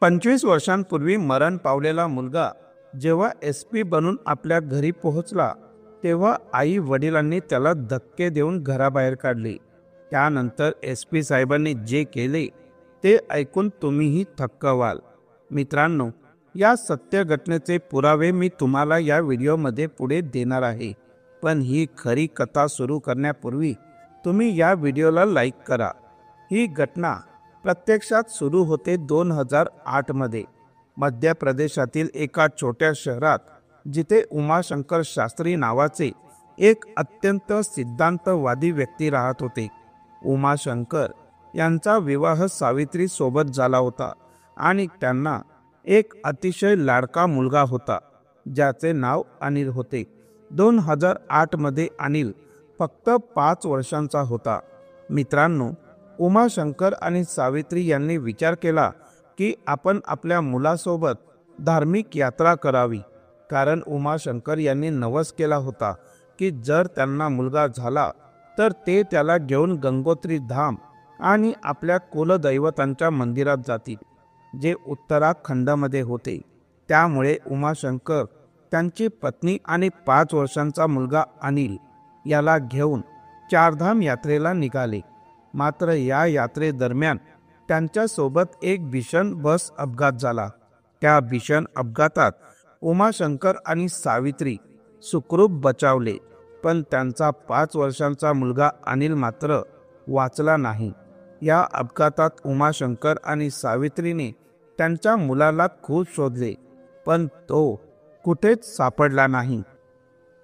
25 वर्षांपूर्वी मरण पावलेला मुलगा जेव्हा SP बनून आपल्या घरी पोहोचला तेव्हा आई वडिलांनी त्याला धक्के देऊन घराबाहेर काढले। त्यानंतर SP साहेबांनी जे केले ते ऐकून तुम्हीही थक्क व्हाल। मित्रांनो, या सत्य घटनेचे पुरावे मी तुम्हाला या व्हिडिओमध्ये पुढे देणार आहे, पण ही खरी कथा सुरू करण्यापूर्वी तुम्ही या व्हिडिओला लाईक करा। ही घटना प्रत्यक्षात सुरू होते 2008 मध्ये मध्य प्रदेशातील एका छोट्या शहरात, जिथे उमाशंकर शास्त्री नावाचे एक अत्यंत सिद्धांतवादी व्यक्ती राहत होते। उमाशंकर यांचा विवाह सावित्री सोबत झाला होता आणि त्यांना एक अतिशय लाडका मुलगा होता, ज्याचे नाव अनिल होते। 2008 मध्ये अनिल फक्त 5 वर्षांचा होता। मित्रांनो, उमाशंकर आणि सावित्री यांनी विचार केला की आपण आपल्या मुलासोबत धार्मिक यात्रा करावी, कारण उमाशंकर यांनी नवस केला होता की जर त्यांना मुलगा झाला तर ते त्याला घेऊन गंगोत्री धाम आणि आपल्या कुलदैवतांच्या मंदिरात जातील, जे उत्तराखंडमध्ये होते। त्यामुळे उमाशंकर त्यांची पत्नी आणि 5 वर्षांचा मुलगा अनिल याला घेऊन चारधाम यात्रेला निघाले। मात्र या यात्रेदरम्यान त्यांच्यासोबत एक भीषण बस अपघात झाला। त्या भीषण अपघातात उमाशंकर आणि सावित्री सुखरूप बचावले, पण त्यांचा 5 वर्षांचा मुलगा अनिल मात्र वाचला नाही। या अपघातात उमाशंकर आणि सावित्रीने त्यांच्या मुलाला खूप शोधले, पण तो कुठेच सापडला नाही।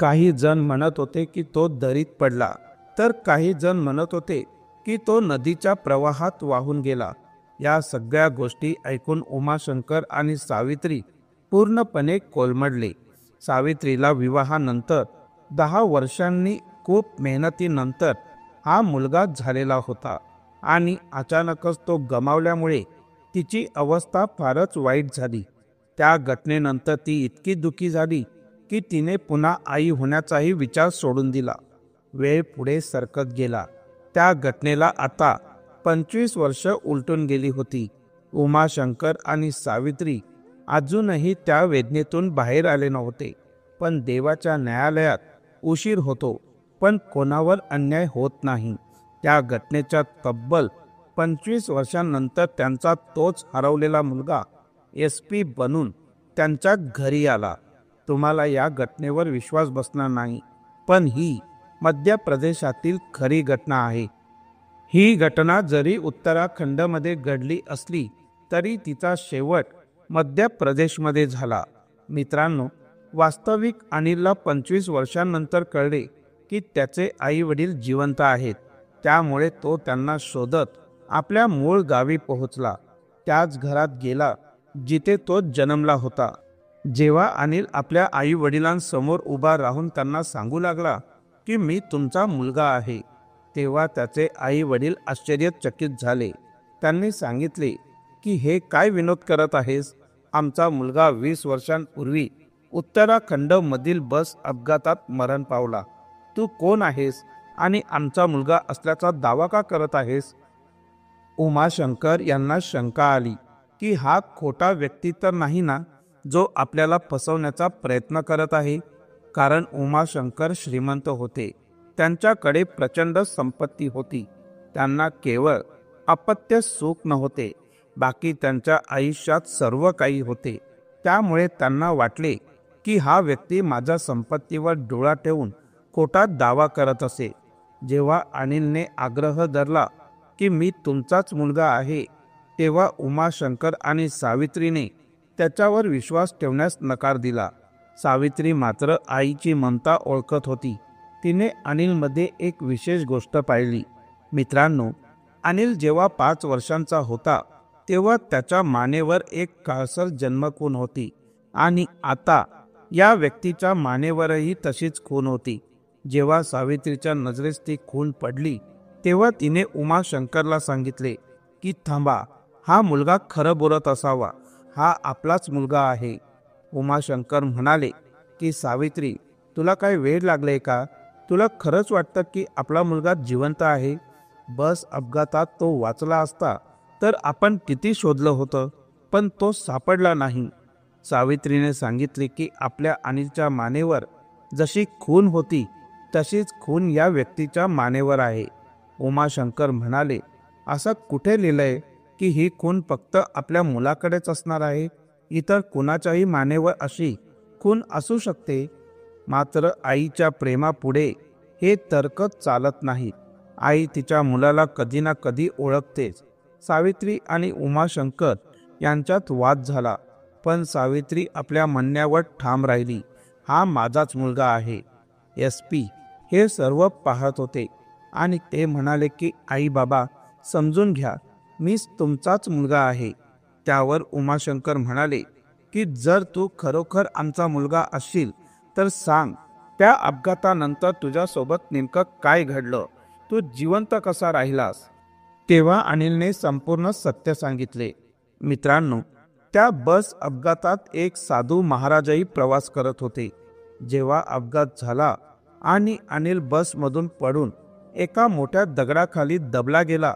काही जण म्हणत होते की तो दरीत पडला, तर काही जण म्हणत होते की तो नदीच्या प्रवाहात वाहून गेला। या सगळ्या गोष्टी ऐकून उमाशंकर आणि सावित्री पूर्णपणे कोलमडले। सावित्रीला विवाहानंतर 10 वर्षांनी खूप मेहनतीनंतर हा मुलगा झालेला होता आणि अचानकच तो गमावल्यामुळे तिची अवस्था फारच वाईट झाली। त्या घटनेनंतर ती इतकी दुःखी झाली की तिने पुन्हा आई होण्याचाही विचार सोडून दिला। वेळ पुढे सरकत गेला। त्या घटनेला आता 25 वर्ष उलटून गेली होती। उमाशंकर आणि सावित्री अजूनही त्या वेदनेतून बाहेर आले नव्हते, पण देवाच्या न्यायालयात उशीर होतो, पण कोणावर अन्याय होत नाही। त्या घटनेच्या तब्बल 25 वर्षांनंतर त्यांचा तोच हरवलेला मुलगा SP बनून त्यांच्या घरी आला। तुम्हाला या घटनेवर विश्वास बसणार नाही, पण ही मध्य प्रदेशातील खरी घटना आहे। ही घटना जरी उत्तराखंडमध्ये घडली असली तरी तिचा शेवट मध्य प्रदेशमध्ये झाला। मित्रांनो, वास्तविक अनिलला 25 वर्षांनंतर कळले की त्याचे आई वडील जिवंत आहेत। त्यामुळे तो त्यांना शोधत आपल्या मूळ गावी पोहोचला, त्याच घरात गेला जिथे तो जन्मला होता। जेव्हा अनिल आपल्या आई वडिलांसमोर उभा राहून त्यांना सांगू लागला की मी तुमचा मुलगा आहे, तेव्हा त्याचे आई वडील आश्चर्यचकित झाले। त्यांनी सांगितले की हे काय विनोद करत आहेस? आमचा मुलगा 20 वर्षांपूर्वी उत्तराखंडमधील बस अपघातात मरण पावला। तू कोण आहेस आणि आमचा मुलगा असल्याचा दावा का करत आहेस? उमाशंकर यांना शंका आली की हा खोटा व्यक्ती तर नाही ना, जो आपल्याला फसवण्याचा प्रयत्न करत आहे? कारण उमाशंकर श्रीमंत होते, त्यांच्याकडे प्रचंड संपत्ती होती, त्यांना केवळ अपत्य सुख नव्हते, बाकी त्यांच्या आयुष्यात सर्व काही होते। त्यामुळे त्यांना वाटले की हा व्यक्ती माझ्या संपत्तीवर डोळा ठेवून खोटा दावा करत असे। जेव्हा अनिलने आग्रह धरला की मी तुमचाच मुलगा आहे, तेव्हा उमाशंकर आणि सावित्रीने त्याच्यावर विश्वास ठेवण्यास नकार दिला। सावित्री मात्र आईची ममता ओळखत होती। तिने अनिलमध्ये एक विशेष गोष्ट पाहिली। मित्रांनो, अनिल जेव्हा 5 वर्षांचा होता तेव्हा त्याच्या मानेवर एक काळसर जन्मखून होती आणि आता या व्यक्तीच्या मानेवरही तशीच खून होती। जेव्हा सावित्रीच्या नजरेस ती खून पडली तेव्हा तिने उमाशंकरला सांगितले की थांबा, हा मुलगा खरं बोलत असावा, हा आपलाच मुलगा आहे। उमाशंकर म्हणाले की सावित्री, तुला काय वेळ लागले का? तुला खरंच वाटतं की आपला मुलगा जिवंत आहे? बस अपघातात तो वाचला असता तर आपण किती शोधलं होतं। पण तो सापडला नाही. सावित्रीने सांगितले की आपल्या अनिलच्या मानेवर जशी खून होती तशीच खून या व्यक्तीच्या मानेवर आहे. उमाशंकर म्हणाले, असं कुठे लिहिलंय की ही खून फक्त आपल्या मुलाकडेच असणार आहे? इतर कुणाच्याही मानेवर अशी खून असू शकते? मात्र आईच्या प्रेमापुढे हे तर्कच चालत नाही. आई तिच्या मुलाला कधी ना कधी ओळखतेच. सावित्री आणि उमाशंकर यांच्यात वाद झाला, पण सावित्री आपल्या म्हणण्यावर ठाम राहिली. हा माझाच मुलगा आहे. SP हे सर्व पाहत होते आणि ते म्हणाले की आई बाबा समजून घ्या, मीच तुमचाच मुलगा आहे. त्यावर उमाशंकर म्हणाले की जर तू खरोखर आमचा मुलगा असशील तर सांग, त्या अपघातानंतर तुझ्यासोबत नेमकं काय घडलं? तू जिवंत कसा राहिलास? तेव्हा अनिलने संपूर्ण सत्य सांगितले. मित्रांनो, त्या बस अपघातात एक साधू महाराजही प्रवास करत होते. जेव्हा अपघात झाला आणि अनिल बसमधून पडून एका मोठ्या दगडाखाली दबला गेला,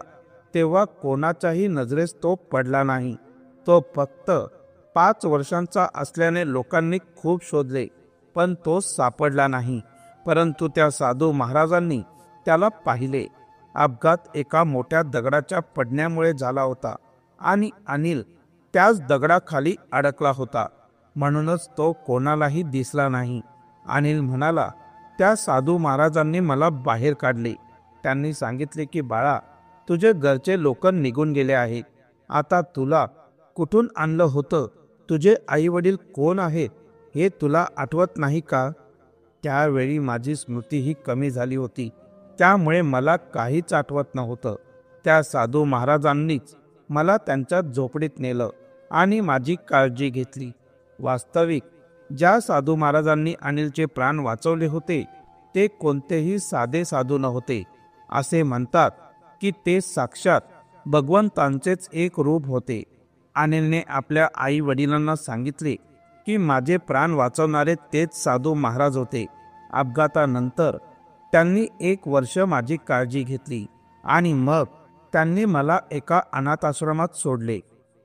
तेव्हा कोणाच्याही नजरेस तो पडला नाही. तो फक्त 5 वर्षांचा असल्याने लोकांनी खूप शोधले, पण तो सापडला नाही. परंतु त्या साधू महाराजांनी त्याला पाहिले. अपघात एका मोठ्या दगडाच्या पडण्यामुळे झाला होता आणि अनिल त्याच दगडाखाली अडकला होता. म्हणूनच तो कोणालाही दिसला नाही. अनिल म्हणाला, त्या साधू महाराजांनी मला बाहेर काढले. त्यांनी सांगितले की बाळा, तुझे घरचे लोक निघून गेले आहेत. आता तुला कुठून आणलं होतं? तुझे आई वडील कोण आहेत हे तुला आठवत नाही का? त्यावेळी माझी स्मृतीही कमी झाली होती, त्यामुळे मला काहीच आठवत नव्हतं. त्या साधू महाराजांनीच मला त्यांच्या झोपडीत नेलं आणि माझी काळजी घेतली. वास्तविक ज्या साधू महाराजांनी अनिलचे प्राण वाचवले होते ते कोणतेही साधे साधू नव्हते. असे म्हणतात की ते साक्षात भगवंतांचेच एक रूप होते. अनिलने आपल्या आई वडिलांना सांगितले की माझे प्राण वाचवणारे तेच साधू महाराज होते. अपघातानंतर त्यांनी 1 वर्ष माझी काळजी घेतली आणि मग त्यांनी मला एका अनाथाश्रमात सोडले.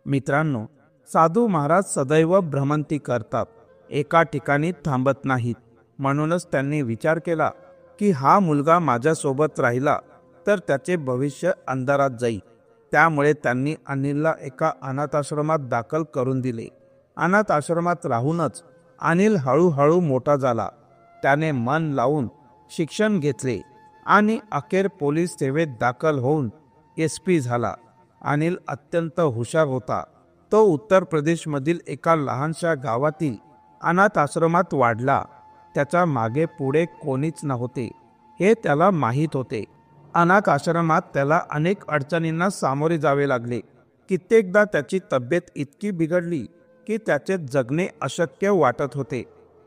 मित्रांनो, साधू महाराज सदैव भ्रमंती करतात, एका ठिकाणी थांबत नाहीत. म्हणूनच त्यांनी विचार केला की हा मुलगा माझ्यासोबत राहिला तर त्याचे भविष्य अंधारात जाईल. त्यामुळे त्यांनी अनिलला एका अनाथाश्रमात दाखल करून दिले. अनाथ आश्रमात राहूनच अनिल हळूहळू मोठा झाला. त्याने मन लावून शिक्षण घेतले आणि अखेर पोलीस सेवेत दाखल होऊन SP झाला. अनिल अत्यंत हुशार होता. तो उत्तर प्रदेशमधील एका लहानशा गावातील अनाथ आश्रमात वाढला. त्याच्या मागे पुढे कोणीच नव्हते हे त्याला माहीत होते. अनाथ आश्रमात त्याला अनेक अडचणींना सामोरे जावे लागले. कित्येकदा त्याची तब्येत इतकी बिघडली की त्याचे जगणे अशक्य वाटत होते,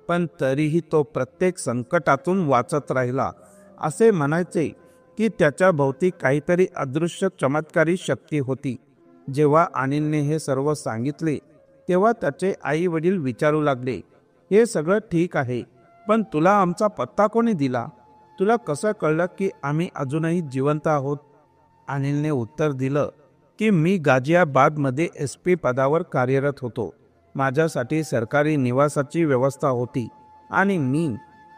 पण तरीही तो प्रत्येक संकटातून वाचत राहिला. असे म्हणायचे की त्याच्या भोवती काहीतरी अदृश्य चमत्कारी शक्ती होती. जेव्हा अनिलने हे सर्व सांगितले तेव्हा त्याचे आई वडील विचारू लागले, हे सगळं ठीक आहे, पण तुला आमचा पत्ता कोणी दिला? तुला कसं कळलं की आम्ही अजूनही जिवंत आहोत? अनिलने उत्तर दिलं की मी गाझियाबादमध्ये SP पदावर कार्यरत होतो. माझ्यासाठी सरकारी निवासाची व्यवस्था होती आणि मी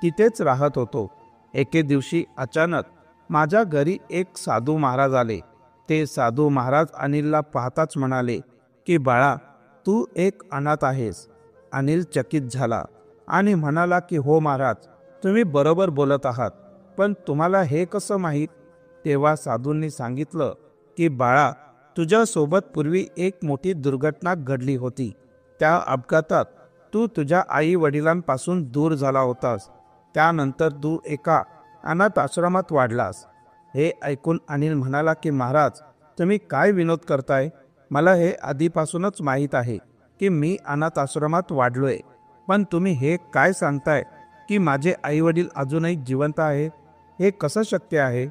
तिथेच राहत होतो. एके दिवशी अचानक माझ्या घरी एक साधू महाराज आले. ते साधू महाराज अनिलला पाहताच म्हणाले की बाळा, तू एक अनाथ आहेस. अनिल चकित झाला आणि म्हणाला की हो महाराज, तुम्ही बरोबर बोलत आहात, पण तुम्हाला हे कसं माहीत? तेव्हा साधूंनी सांगितलं की बाळा, तुझ्यासोबत पूर्वी एक मोठी दुर्घटना घडली होती. त्या अपघातात तू तुझ्या आई वडिलांपासून दूर झाला होतास. त्यानंतर तू एका अनाथ आश्रमात वाढलास. हे ऐकून अनिल म्हणाला की महाराज, तुम्ही काय विनोद करताय? मला हे आधीपासूनच माहीत आहे की मी अनाथ आश्रमात वाढलोय, पण तुम्ही हे काय सांगताय की माझे आई वडील अजूनही जिवंत आहे? हे कसं शक्य आहे?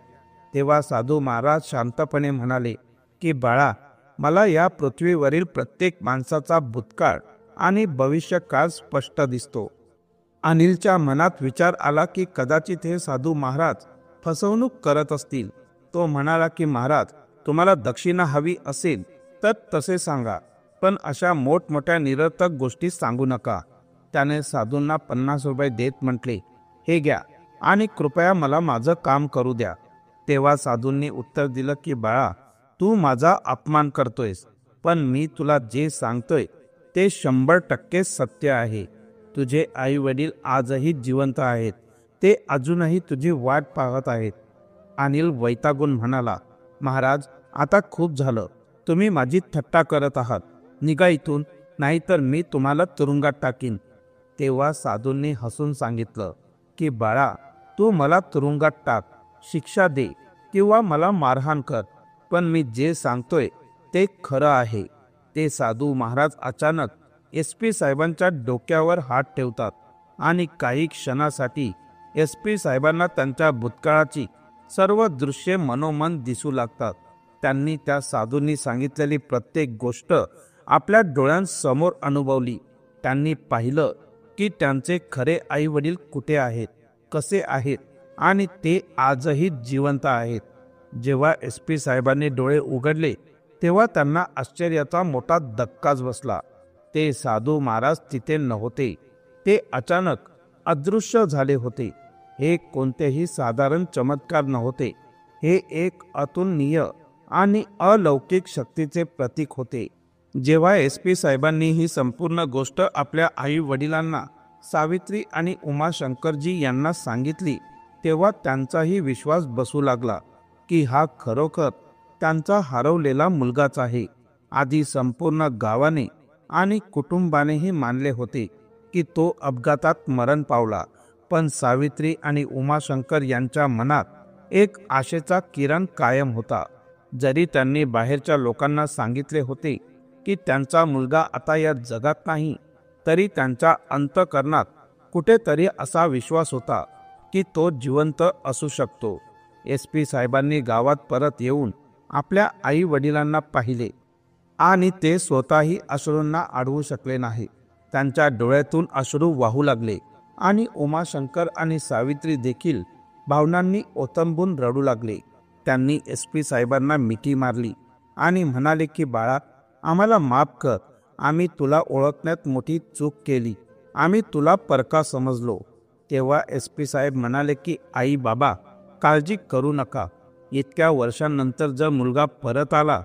तेव्हा साधू महाराज शांतपणे म्हणाले की बाळा, मला या पृथ्वीवरील प्रत्येक माणसाचा भूतकाळ आणि भविष्यकाळ स्पष्ट दिसतो. अनिलच्या मनात विचार आला की कदाचित हे साधू महाराज फसवणूक करत असतील. तो म्हणाला की महाराज, तुम्हाला दक्षिणा हवी असेल तर तसे सांगा, पण अशा मोठमोठ्या निरर्थक गोष्टी सांगू नका. त्याने साधूंना 50 रुपये देत म्हटले, हे घ्या आणि कृपया मला माझं काम करू द्या. तेव्हा साधूंनी उत्तर दिलं की बाळा, तू माझा अपमान करतोयस, पण मी तुला जे सांगतोय ते 100% सत्य आहे. तुझे आई वडील आजही जिवंत आहेत. ते अजूनही तुझी वाट पाहत आहेत. अनिल वैतागून म्हणाला, महाराज, आता खूप झालं. तुम्ही माझी थट्टा करत आहात. निघा इथून, नाहीतर मी तुम्हाला तुरुंगात टाकीन. तेव्हा साधूंनी हसून सांगितलं की बाळा, तू मला तुरुंगात टाक, शिक्षा दे किंवा मला मारहाण कर, पण मी जे सांगतोय ते खरं आहे. ते साधू महाराज अचानक SP साहेबांच्या डोक्यावर हात ठेवतात आणि काही क्षणासाठी SP साहेबांना त्यांच्या भूतकाळाची सर्व दृश्ये मनोमन दिसू लागतात. त्यांनी त्या साधूंनी सांगितलेली प्रत्येक गोष्ट आपल्या डोळ्यांसमोर अनुभवली. त्यांनी पाहिलं की त्यांचे खरे आई वडील कुठे आहेत, कसे आहेत आणि ते आजही जिवंत आहेत. जेव्हा SP साहेबांनी डोळे उघडले तेव्हा त्यांना आश्चर्याचा मोठा धक्काच बसला. ते साधू महाराज तिथे नव्हते. ते अचानक अदृश्य झाले होते. हे कोणतेही साधारण चमत्कार नव्हते. हे एक अतुलनीय आणि अलौकिक शक्तीचे प्रतीक होते. जेव्हा SP साहेबांनी ही संपूर्ण गोष्ट आपल्या आई वडिलांना, सावित्री आणि उमाशंकरजी यांना सांगितली तेव्हा त्यांचाही विश्वास बसू लागला की हा खरोखर त्यांचा हरवलेला मुलगाच आहे. आधी संपूर्ण गावाने आणि कुटुंबानेही मानले होते की तो अपघातात मरण पावला, पण सावित्री आणि उमाशंकर यांच्या मनात एक आशेचा किरण कायम होता. जरी त्यांनी बाहेरच्या लोकांना सांगितले होते की त्यांचा मुलगा आता या जगात नाही, तरी त्यांच्या अंतःकरणात कुठेतरी असा विश्वास होता की तो जिवंत असू शकतो. SP साहेबांनी गावात परत येऊन आपल्या आई वडिलांना पाहिले आणि ते स्वतःही अश्रूंना अडवू शकले नाही. त्यांच्या डोळ्यातून अश्रू वाहू लागले आणि उमाशंकर आणि सावित्री देखील भावनांनी ओथंबून रडू लागले. त्यांनी SP साहेबांना मिठी मारली आणि म्हणाले की बाळा, आम्हाला माफ कर. आम्ही तुला ओळखण्यात मोठी चूक केली. आम्ही तुला परका समजलो. तेव्हा SP साहेब म्हणाले की आई बाबा, काळजी करू नका. इतक्या वर्षांनंतर जर मुलगा परत आला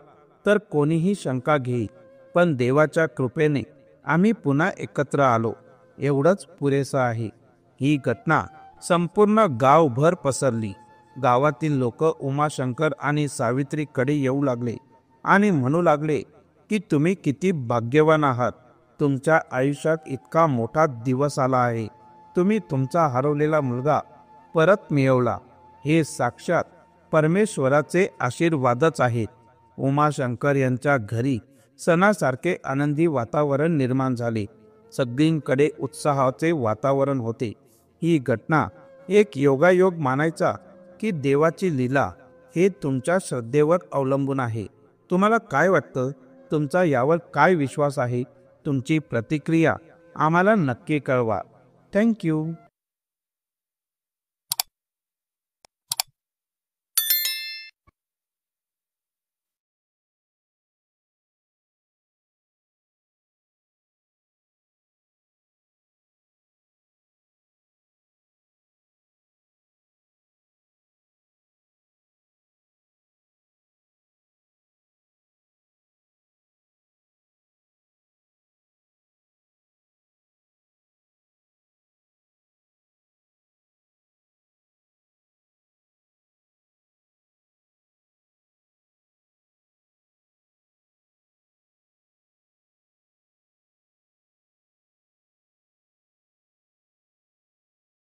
तर कोणीही शंका घेईल, पण देवाच्या कृपेने आम्ही पुन्हा एकत्र आलो, एवढंच पुरेसं आहे. ही घटना संपूर्ण गावभर पसरली. गावातील लोक उमाशंकर आणि सावित्रीकडे येऊ लागले आणि म्हणू लागले की तुम्ही किती भाग्यवान आहात. तुमच्या आयुष्यात इतका मोठा दिवस आला आहे. तुम्ही तुमचा हरवलेला मुलगा परत मिळवला. हे साक्षात परमेश्वराचे आशीर्वादच आहेत. उमाशंकर यांच्या घरी सणासारखे आनंदी वातावरण निर्माण झाले. सगळींकडे उत्साहाचे वातावरण होते. ही घटना एक योगायोग मानायचा की देवाची लीला, हे तुमच्या श्रद्धेवर अवलंबून आहे. तुम्हाला काय वाटतं? तुमचा यावर काय विश्वास आहे? तुमची प्रतिक्रिया आम्हाला नक्की कळवा. थँक्यू.